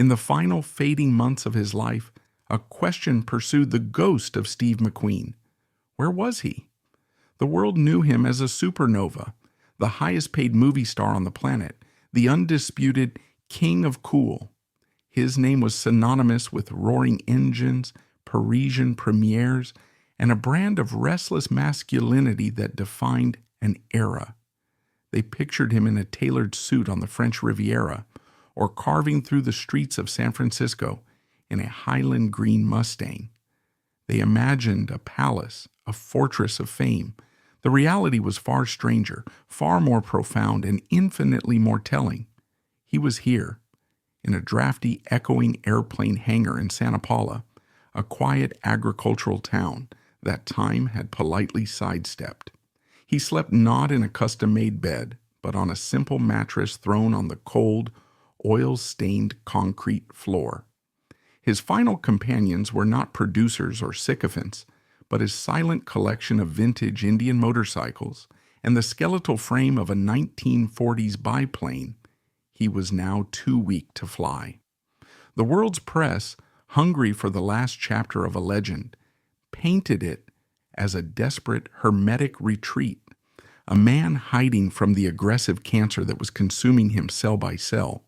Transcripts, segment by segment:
In the final fading months of his life, a question pursued the ghost of Steve McQueen. Where was he? The world knew him as a supernova, the highest-paid movie star on the planet, the undisputed king of cool. His name was synonymous with roaring engines, Parisian premieres, and a brand of restless masculinity that defined an era. They pictured him in a tailored suit on the French Riviera, or carving through the streets of San Francisco in a Highland green Mustang. They imagined a palace, a fortress of fame. The reality was far stranger, far more profound, and infinitely more telling. He was here, in a drafty, echoing airplane hangar in Santa Paula, a quiet agricultural town that time had politely sidestepped. He slept not in a custom-made bed, but on a simple mattress thrown on the cold, oil-stained concrete floor. His final companions were not producers or sycophants, but his silent collection of vintage Indian motorcycles and the skeletal frame of a 1940s biplane he was now too weak to fly. The world's press, hungry for the last chapter of a legend, painted it as a desperate, hermetic retreat, a man hiding from the aggressive cancer that was consuming him cell by cell.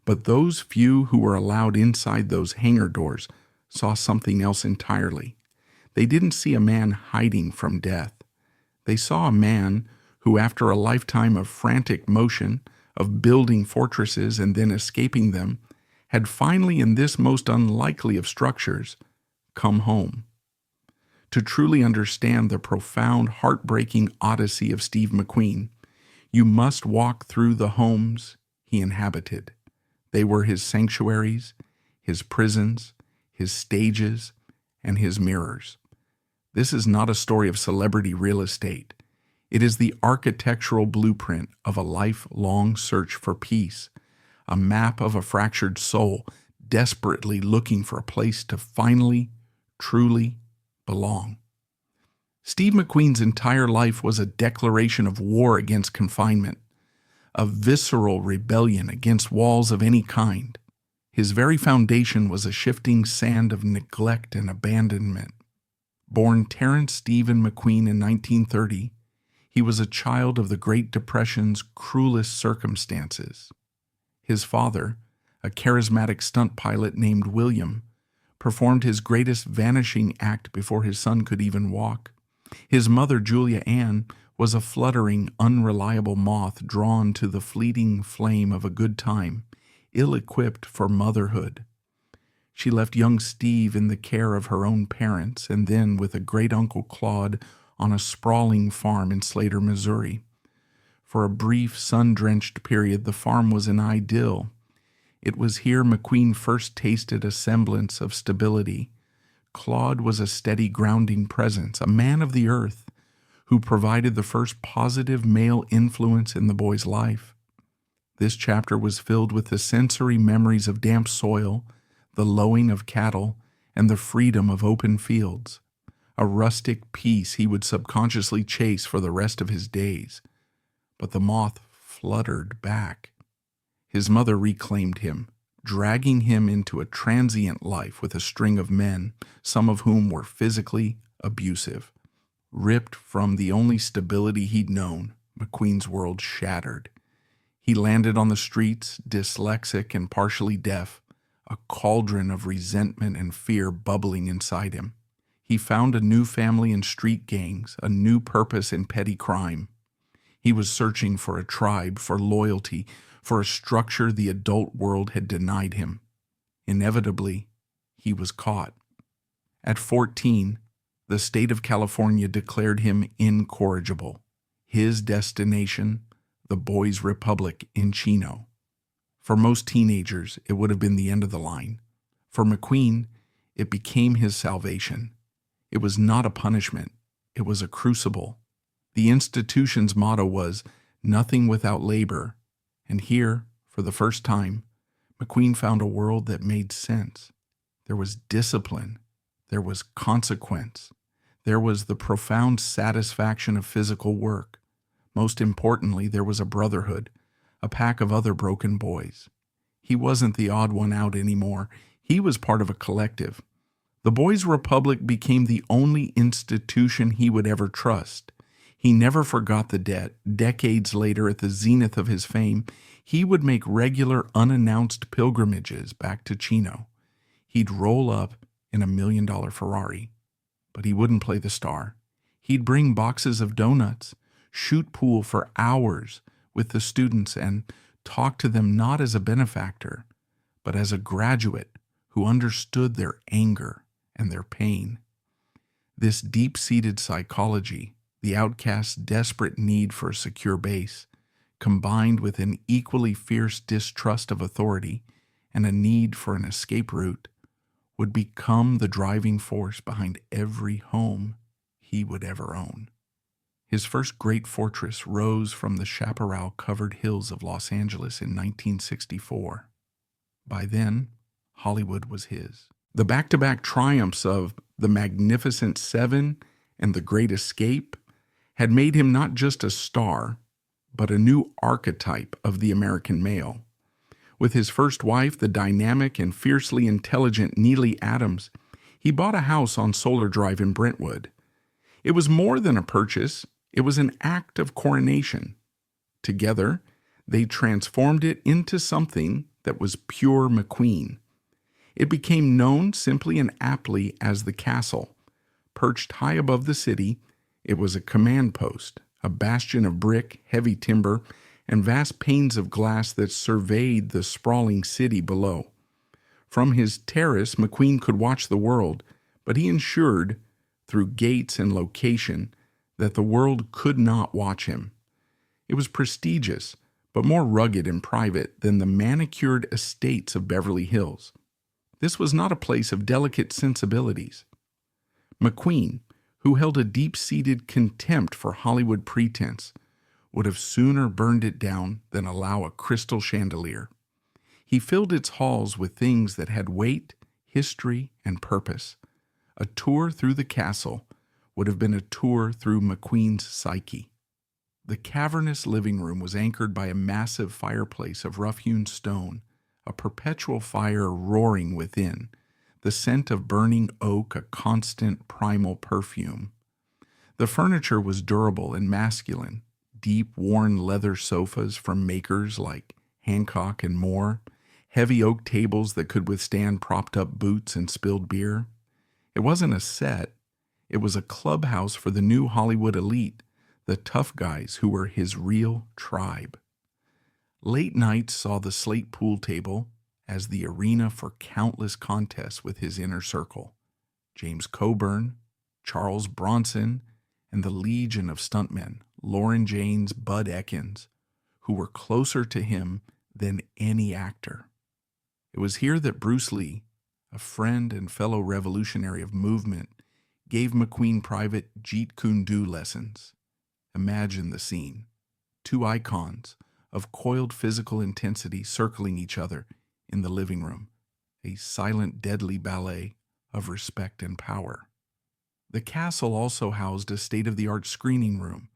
But those few who were allowed inside those hangar doors saw something else entirely. They didn't see a man hiding from death. They saw a man who, after a lifetime of frantic motion, of building fortresses and then escaping them, had finally, in this most unlikely of structures, come home. To truly understand the profound, heartbreaking odyssey of Steve McQueen, you must walk through the homes he inhabited. They were his sanctuaries, his prisons, his stages, and his mirrors. This is not a story of celebrity real estate. It is the architectural blueprint of a lifelong search for peace, a map of a fractured soul desperately looking for a place to finally, truly belong. Steve McQueen's entire life was a declaration of war against confinement, a visceral rebellion against walls of any kind. His very foundation was a shifting sand of neglect and abandonment. Born Terrence Stephen McQueen in 1930, he was a child of the Great Depression's cruelest circumstances. His father, a charismatic stunt pilot named William, performed his greatest vanishing act before his son could even walk. His mother, Julia Ann, was a fluttering, unreliable moth drawn to the fleeting flame of a good time, ill-equipped for motherhood. She left young Steve in the care of her own parents and then with a great-uncle Claude on a sprawling farm in Slater, Missouri. For a brief, sun-drenched period, the farm was an idyll. It was here McQueen first tasted a semblance of stability. Claude was a steady, grounding presence, a man of the earth, who provided the first positive male influence in the boy's life. This chapter was filled with the sensory memories of damp soil, the lowing of cattle, and the freedom of open fields, a rustic peace he would subconsciously chase for the rest of his days. But the moth fluttered back. His mother reclaimed him, dragging him into a transient life with a string of men, some of whom were physically abusive. Ripped from the only stability he'd known, McQueen's world shattered. He landed on the streets, dyslexic and partially deaf, a cauldron of resentment and fear bubbling inside him. He found a new family in street gangs, a new purpose in petty crime. He was searching for a tribe, for loyalty, for a structure the adult world had denied him. Inevitably, he was caught. At 14, the state of California declared him incorrigible. His destination, the Boys' Republic in Chino. For most teenagers, it would have been the end of the line. For McQueen, it became his salvation. It was not a punishment. It was a crucible. The institution's motto was, "Nothing without labor." And here, for the first time, McQueen found a world that made sense. There was discipline. There was consequence. There was the profound satisfaction of physical work. Most importantly, there was a brotherhood, a pack of other broken boys. He wasn't the odd one out anymore. He was part of a collective. The Boys' Republic became the only institution he would ever trust. He never forgot the debt. Decades later, at the zenith of his fame, he would make regular, unannounced pilgrimages back to Chino. He'd roll up in a $1 million Ferrari, but he wouldn't play the star. He'd bring boxes of donuts, shoot pool for hours with the students, and talk to them not as a benefactor, but as a graduate who understood their anger and their pain. This deep-seated psychology, the outcast's desperate need for a secure base, combined with an equally fierce distrust of authority and a need for an escape route, would become the driving force behind every home he would ever own. His first great fortress rose from the chaparral-covered hills of Los Angeles in 1964. By then, Hollywood was his. The back-to-back triumphs of The Magnificent Seven and The Great Escape had made him not just a star, but a new archetype of the American male. With his first wife, the dynamic and fiercely intelligent Neely Adams, he bought a house on Solar Drive in Brentwood. It was more than a purchase, it was an act of coronation. Together, they transformed it into something that was pure McQueen. It became known simply and aptly as the Castle. Perched high above the city, it was a command post, a bastion of brick, heavy timber, and vast panes of glass that surveyed the sprawling city below. From his terrace, McQueen could watch the world, but he ensured, through gates and location, that the world could not watch him. It was prestigious, but more rugged and private than the manicured estates of Beverly Hills. This was not a place of delicate sensibilities. McQueen, who held a deep-seated contempt for Hollywood pretense, would have sooner burned it down than allow a crystal chandelier. He filled its halls with things that had weight, history, and purpose. A tour through the castle would have been a tour through McQueen's psyche. The cavernous living room was anchored by a massive fireplace of rough-hewn stone, a perpetual fire roaring within, the scent of burning oak a constant primal perfume. The furniture was durable and masculine, deep, worn leather sofas from makers like Hangar and more, heavy oak tables that could withstand propped-up boots and spilled beer. It wasn't a set, it was a clubhouse for the new Hollywood elite, the tough guys who were his real tribe. Late nights saw the slate pool table as the arena for countless contests with his inner circle. James Coburn, Charles Bronson, and the legion of stuntmen, Lauren Janes, Bud Ekins, who were closer to him than any actor. It was here that Bruce Lee, a friend and fellow revolutionary of movement, gave McQueen private Jeet Kune Do lessons. Imagine the scene. Two icons of coiled physical intensity circling each other in the living room, a silent, deadly ballet of respect and power. The castle also housed a state-of-the-art screening room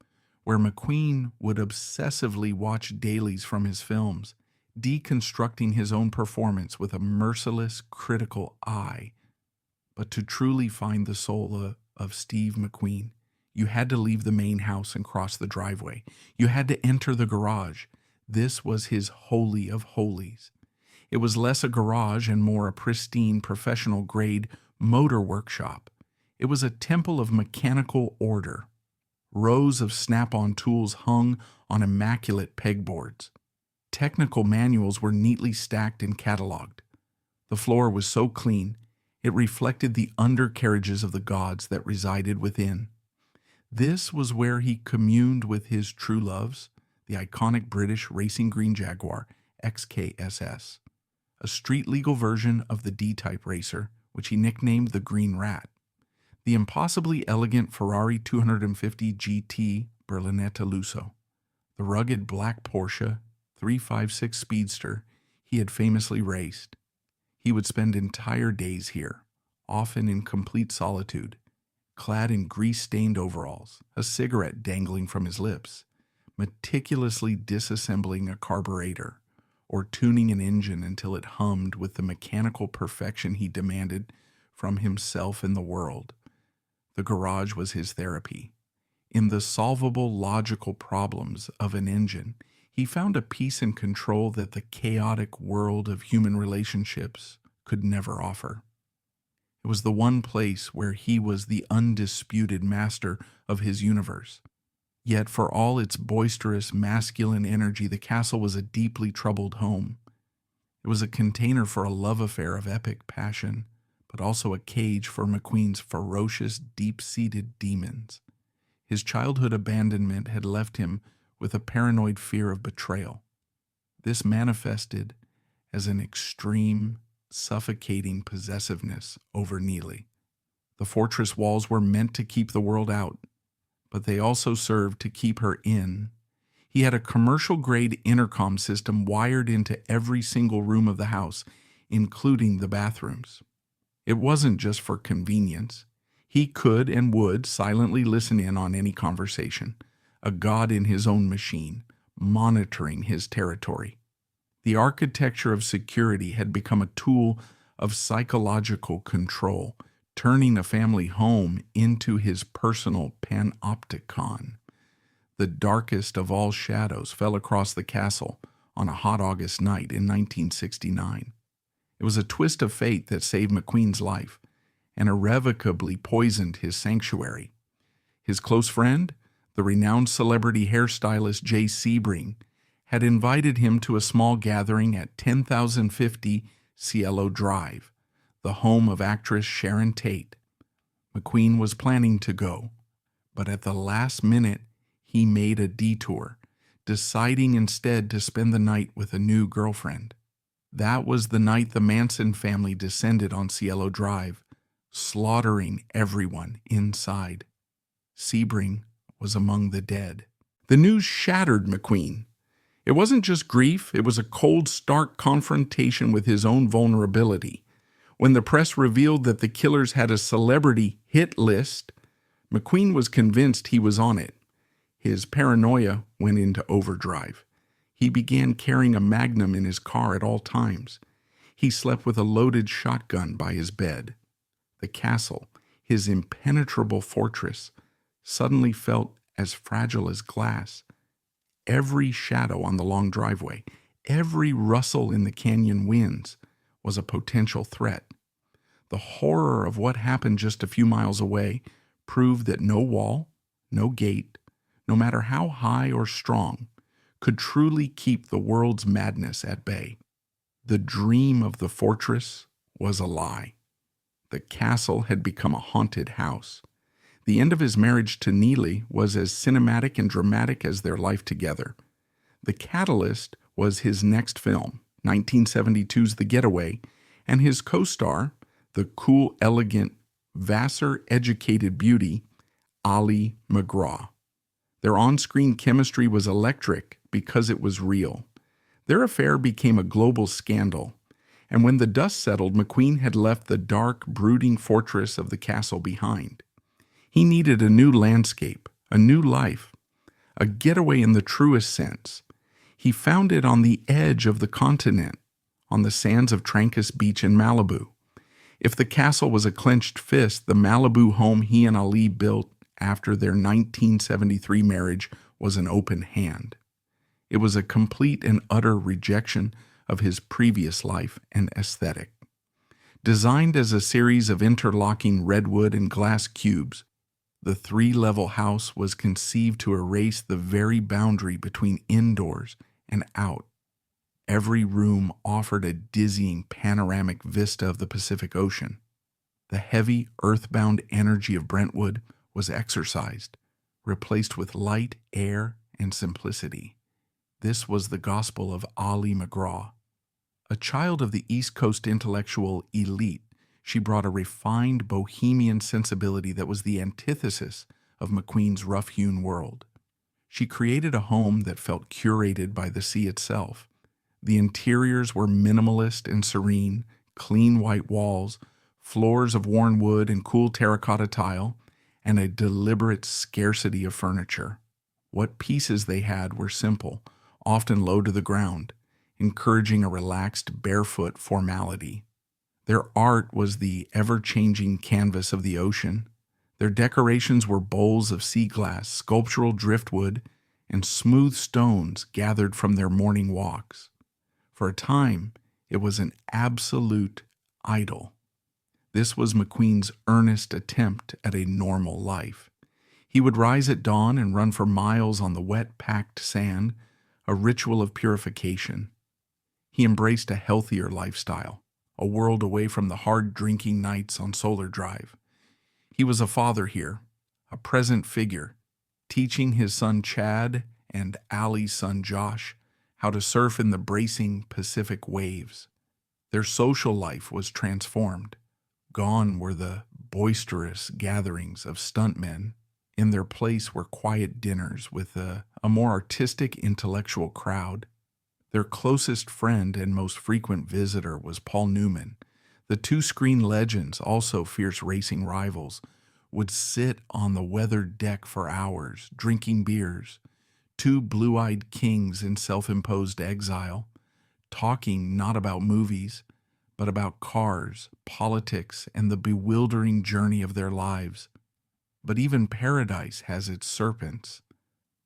where McQueen would obsessively watch dailies from his films, deconstructing his own performance with a merciless, critical eye. But to truly find the soul of Steve McQueen, you had to leave the main house and cross the driveway. You had to enter the garage. This was his holy of holies. It was less a garage and more a pristine, professional-grade motor workshop. It was a temple of mechanical order. Rows of snap-on tools hung on immaculate pegboards. Technical manuals were neatly stacked and cataloged. The floor was so clean, it reflected the undercarriages of the gods that resided within. This was where he communed with his true loves, the iconic British racing green Jaguar XKSS, a street-legal version of the D-Type racer, which he nicknamed the Green Rat, the impossibly elegant Ferrari 250 GT Berlinetta Lusso, the rugged black Porsche 356 Speedster he had famously raced. He would spend entire days here, often in complete solitude, clad in grease-stained overalls, a cigarette dangling from his lips, meticulously disassembling a carburetor, or tuning an engine until it hummed with the mechanical perfection he demanded from himself and the world. The garage was his therapy. In the solvable logical problems of an engine, he found a peace and control that the chaotic world of human relationships could never offer. It was the one place where he was the undisputed master of his universe. Yet for all its boisterous masculine energy, the castle was a deeply troubled home. It was a container for a love affair of epic passion, but also a cage for McQueen's ferocious, deep-seated demons. His childhood abandonment had left him with a paranoid fear of betrayal. This manifested as an extreme, suffocating possessiveness over Neely. The fortress walls were meant to keep the world out, but they also served to keep her in. He had a commercial-grade intercom system wired into every single room of the house, including the bathrooms. It wasn't just for convenience. He could and would silently listen in on any conversation, a god in his own machine, monitoring his territory. The architecture of security had become a tool of psychological control, turning a family home into his personal panopticon. The darkest of all shadows fell across the castle on a hot August night in 1969. It was a twist of fate that saved McQueen's life and irrevocably poisoned his sanctuary. His close friend, the renowned celebrity hairstylist Jay Sebring, had invited him to a small gathering at 10,050 Cielo Drive, the home of actress Sharon Tate. McQueen was planning to go, but at the last minute he made a detour, deciding instead to spend the night with a new girlfriend. That was the night the Manson family descended on Cielo Drive, slaughtering everyone inside. Sebring was among the dead. The news shattered McQueen. It wasn't just grief, it was a cold, stark confrontation with his own vulnerability. When the press revealed that the killers had a celebrity hit list, McQueen was convinced he was on it. His paranoia went into overdrive. He began carrying a magnum in his car at all times. He slept with a loaded shotgun by his bed. The castle, his impenetrable fortress, suddenly felt as fragile as glass. Every shadow on the long driveway, every rustle in the canyon winds was a potential threat. The horror of what happened just a few miles away proved that no wall, no gate, no matter how high or strong, could truly keep the world's madness at bay. The dream of the fortress was a lie. The castle had become a haunted house. The end of his marriage to Neely was as cinematic and dramatic as their life together. The catalyst was his next film, 1972's The Getaway, and his co-star, the cool, elegant, Vassar-educated beauty, Ali MacGraw. Their on-screen chemistry was electric because it was real. Their affair became a global scandal, and when the dust settled, McQueen had left the dark, brooding fortress of the castle behind. He needed a new landscape, a new life, a getaway in the truest sense. He found it on the edge of the continent, on the sands of Trancas Beach in Malibu. If the castle was a clenched fist, the Malibu home he and Ali built after their 1973 marriage was an open hand. It was a complete and utter rejection of his previous life and aesthetic. Designed as a series of interlocking redwood and glass cubes, the three-level house was conceived to erase the very boundary between indoors and out. Every room offered a dizzying panoramic vista of the Pacific Ocean. The heavy, earthbound energy of Brentwood was exorcised, replaced with light, air, and simplicity. This was the gospel of Ali MacGraw. A child of the East Coast intellectual elite, she brought a refined bohemian sensibility that was the antithesis of McQueen's rough-hewn world. She created a home that felt curated by the sea itself. The interiors were minimalist and serene, clean white walls, floors of worn wood and cool terracotta tile, and a deliberate scarcity of furniture. What pieces they had were simple, often low to the ground, encouraging a relaxed barefoot formality. Their art was the ever-changing canvas of the ocean. Their decorations were bowls of sea glass, sculptural driftwood, and smooth stones gathered from their morning walks. For a time, it was an absolute idol. This was McQueen's earnest attempt at a normal life. He would rise at dawn and run for miles on the wet, packed sand, a ritual of purification. He embraced a healthier lifestyle, a world away from the hard drinking nights on Solar Drive. He was a father here, a present figure, teaching his son Chad and Ali's son Josh how to surf in the bracing Pacific waves. Their social life was transformed. Gone were the boisterous gatherings of stuntmen. In their place were quiet dinners with a more artistic, intellectual crowd. Their closest friend and most frequent visitor was Paul Newman. The two-screen legends, also fierce racing rivals, would sit on the weathered deck for hours, drinking beers, two blue-eyed kings in self-imposed exile, talking not about movies, but about cars, politics, and the bewildering journey of their lives. But even paradise has its serpents.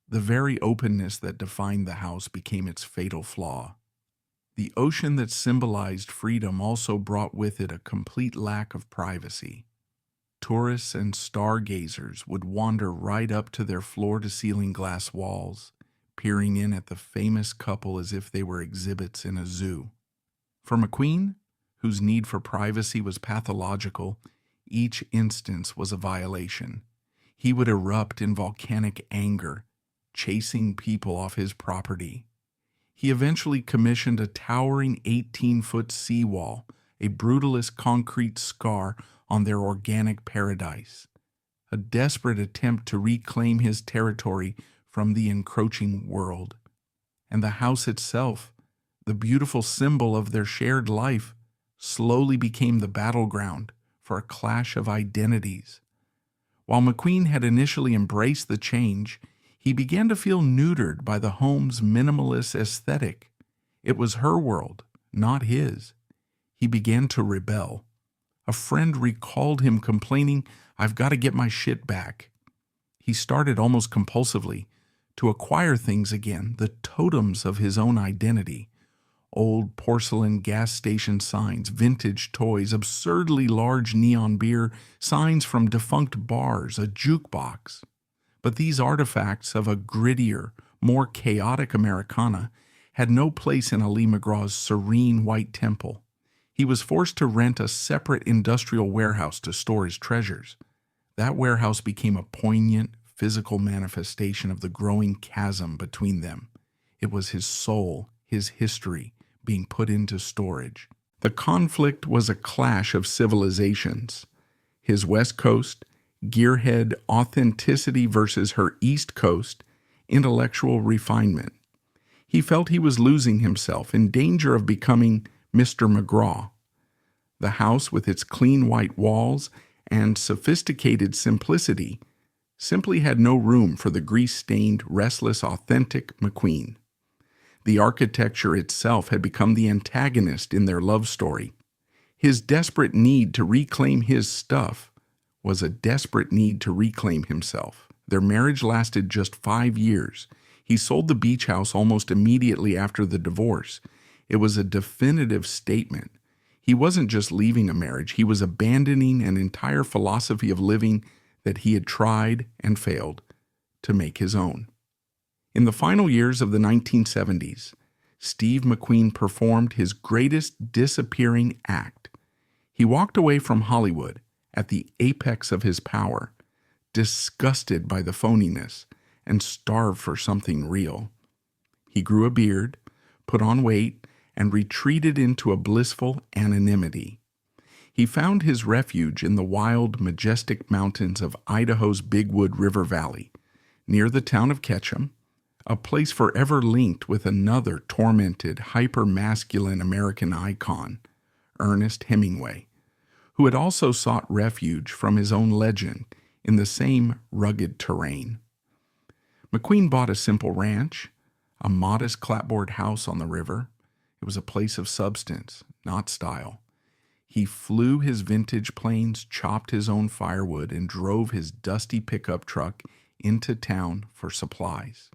The very openness that defined the house became its fatal flaw. The ocean that symbolized freedom also brought with it a complete lack of privacy. Tourists and stargazers would wander right up to their floor-to-ceiling glass walls, peering in at the famous couple as if they were exhibits in a zoo. For McQueen, whose need for privacy was pathological, each instance was a violation. He would erupt in volcanic anger, chasing people off his property. He eventually commissioned a towering 18-foot seawall, a brutalist concrete scar on their organic paradise, a desperate attempt to reclaim his territory from the encroaching world. And the house itself, the beautiful symbol of their shared life, slowly became the battleground for a clash of identities. While McQueen had initially embraced the change, he began to feel neutered by the home's minimalist aesthetic. It was her world, not his. He began to rebel. A friend recalled him complaining, "I've got to get my shit back." He started almost compulsively to acquire things again, the totems of his own identity. Old porcelain gas station signs, vintage toys, absurdly large neon beer, signs from defunct bars, a jukebox. But these artifacts of a grittier, more chaotic Americana had no place in Ali MacGraw's serene white temple. He was forced to rent a separate industrial warehouse to store his treasures. That warehouse became a poignant, physical manifestation of the growing chasm between them. It was his soul, his history, being put into storage. The conflict was a clash of civilizations. His West Coast, gearhead authenticity versus her East Coast, intellectual refinement. He felt he was losing himself, in danger of becoming Mr. McGraw. The house, with its clean white walls and sophisticated simplicity, simply had no room for the grease-stained, restless, authentic McQueen. The architecture itself had become the antagonist in their love story. His desperate need to reclaim his stuff was a desperate need to reclaim himself. Their marriage lasted just 5 years. He sold the beach house almost immediately after the divorce. It was a definitive statement. He wasn't just leaving a marriage, he was abandoning an entire philosophy of living that he had tried and failed to make his own. In the final years of the 1970s, Steve McQueen performed his greatest disappearing act. He walked away from Hollywood at the apex of his power, disgusted by the phoniness, and starved for something real. He grew a beard, put on weight, and retreated into a blissful anonymity. He found his refuge in the wild, majestic mountains of Idaho's Big Wood River Valley, near the town of Ketchum, a place forever linked with another tormented, hyper-masculine American icon, Ernest Hemingway, who had also sought refuge from his own legend in the same rugged terrain. McQueen bought a simple ranch, a modest clapboard house on the river, It was a place of substance, not style. He flew his vintage planes, chopped his own firewood, and drove his dusty pickup truck into town for supplies.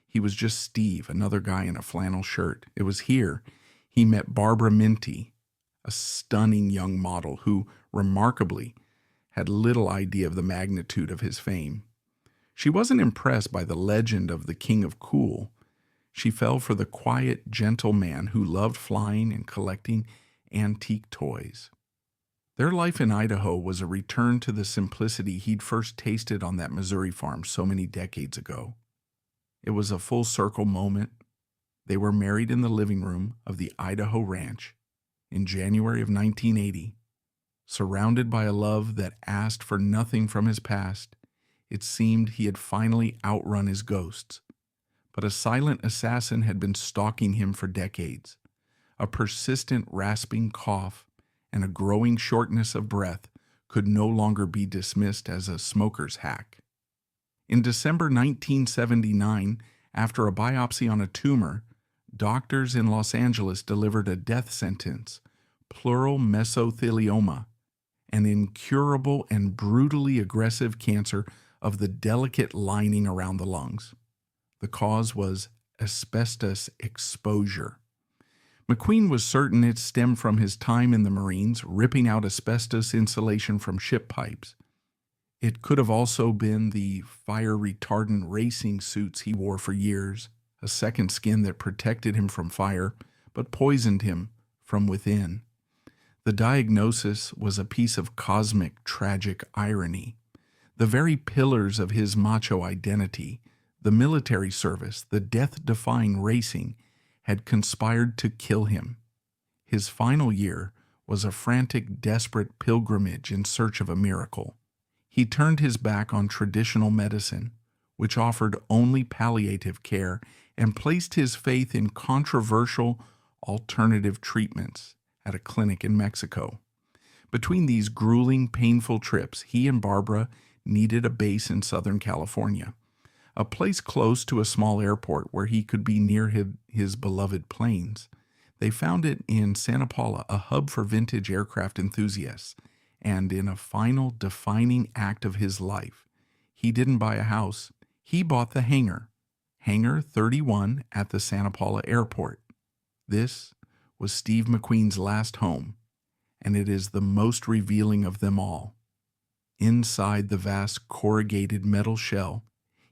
He was just Steve, another guy in a flannel shirt. It was here he met Barbara Minty, a stunning young model who, remarkably, had little idea of the magnitude of his fame. She wasn't impressed by the legend of the King of Cool. She fell for the quiet, gentle man who loved flying and collecting antique toys. Their life in Idaho was a return to the simplicity he'd first tasted on that Missouri farm so many decades ago. It was a full circle moment. They were married in the living room of the Idaho ranch in January of 1980. Surrounded by a love that asked for nothing from his past, it seemed he had finally outrun his ghosts. But a silent assassin had been stalking him for decades. A persistent rasping cough and a growing shortness of breath could no longer be dismissed as a smoker's hack. In December 1979, after a biopsy on a tumor, doctors in Los Angeles delivered a death sentence, pleural mesothelioma, an incurable and brutally aggressive cancer of the delicate lining around the lungs. The cause was asbestos exposure. McQueen was certain it stemmed from his time in the Marines, ripping out asbestos insulation from ship pipes. It could have also been the fire-retardant racing suits he wore for years, a second skin that protected him from fire, but poisoned him from within. The diagnosis was a piece of cosmic, tragic irony. The very pillars of his macho identity, the military service, the death-defying racing, had conspired to kill him. His final year was a frantic, desperate pilgrimage in search of a miracle. He turned his back on traditional medicine, which offered only palliative care, and placed his faith in controversial alternative treatments at a clinic in Mexico. Between these grueling, painful trips, he and Barbara needed a base in Southern California, a place close to a small airport where he could be near his beloved planes. They found it in Santa Paula, a hub for vintage aircraft enthusiasts, and in a final defining act of his life, he didn't buy a house, he bought the Hangar, Hangar 31 at the Santa Paula airport. This was Steve McQueen's last home, and it is the most revealing of them all. Inside the vast corrugated metal shell,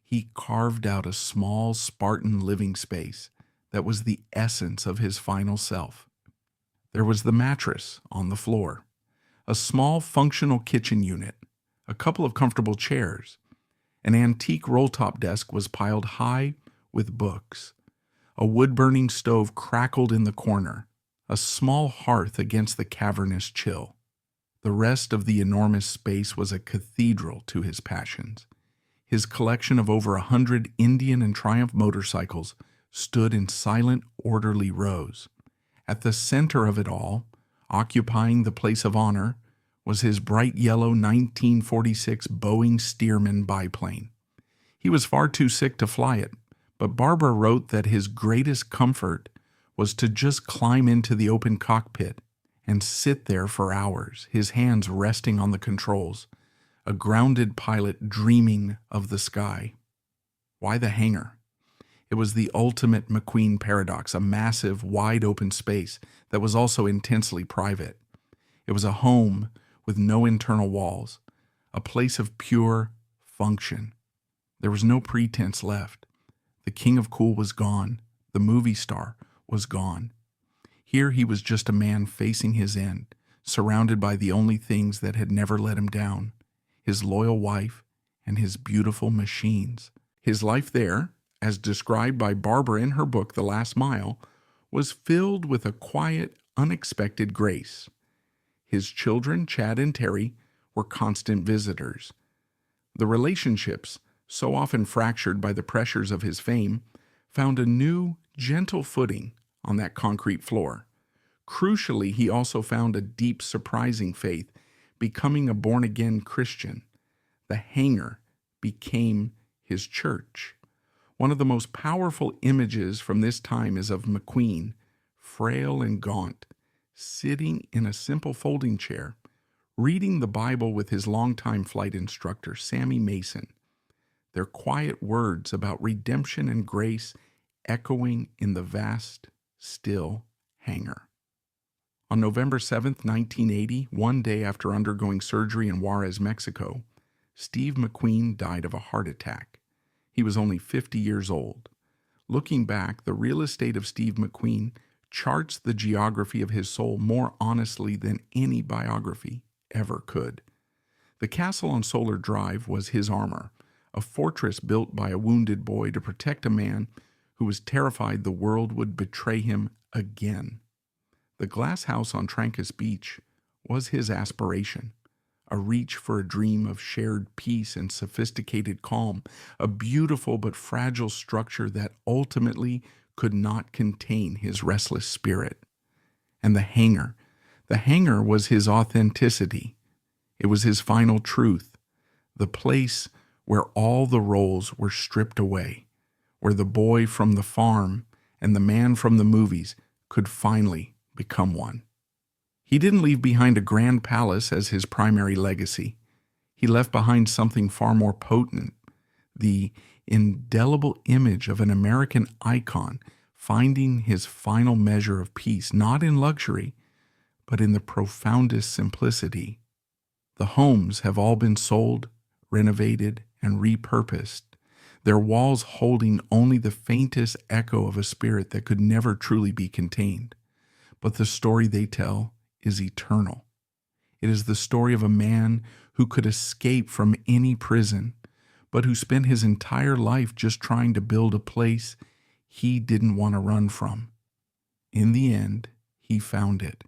he carved out a small Spartan living space that was the essence of his final self. There was the mattress on the floor, a small functional kitchen unit, a couple of comfortable chairs. An antique roll-top desk was piled high with books. A wood-burning stove crackled in the corner, a small hearth against the cavernous chill. The rest of the enormous space was a cathedral to his passions. His collection of over 100 Indian and Triumph motorcycles stood in silent, orderly rows. At the center of it all, occupying the place of honor, was his bright yellow 1946 Boeing Stearman biplane. He was far too sick to fly it, but Barbara wrote that his greatest comfort was to just climb into the open cockpit and sit there for hours, his hands resting on the controls, a grounded pilot dreaming of the sky. Why the Hangar? It was the ultimate McQueen paradox, a massive, wide-open space that was also intensely private. It was a home with no internal walls, a place of pure function. There was no pretense left. The King of Cool was gone. The movie star was gone. Here he was just a man facing his end, surrounded by the only things that had never let him down, his loyal wife and his beautiful machines. His life there, as described by Barbara in her book, The Last Mile, was filled with a quiet, unexpected grace. His children, Chad and Terry, were constant visitors. The relationships, so often fractured by the pressures of his fame, found a new, gentle footing on that concrete floor. Crucially, he also found a deep, surprising faith, becoming a born-again Christian. The Hangar became his church. One of the most powerful images from this time is of McQueen, frail and gaunt, sitting in a simple folding chair, reading the Bible with his longtime flight instructor, Sammy Mason, their quiet words about redemption and grace echoing in the vast, still hangar. On November 7, 1980, one day after undergoing surgery in Juarez, Mexico, Steve McQueen died of a heart attack. He was only 50 years old. Looking back, the real estate of Steve McQueen charts the geography of his soul more honestly than any biography ever could. The castle on Solar Drive was his armor, a fortress built by a wounded boy to protect a man who was terrified the world would betray him again. The glass house on Trancas Beach was his aspiration, a reach for a dream of shared peace and sophisticated calm, a beautiful but fragile structure that ultimately could not contain his restless spirit. And the hangar was his authenticity. It was his final truth, the place where all the roles were stripped away, where the boy from the farm and the man from the movies could finally become one. He didn't leave behind a grand palace as his primary legacy. He left behind something far more potent, the indelible image of an American icon finding his final measure of peace, not in luxury, but in the profoundest simplicity. The homes have all been sold, renovated, and repurposed, their walls holding only the faintest echo of a spirit that could never truly be contained. But the story they tell is eternal. It is the story of a man who could escape from any prison, but who spent his entire life just trying to build a place he didn't want to run from. In the end, he found it.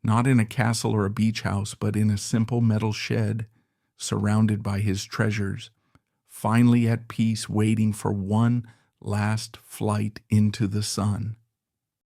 Not in a castle or a beach house, but in a simple metal shed, surrounded by his treasures, finally at peace, waiting for one last flight into the sun.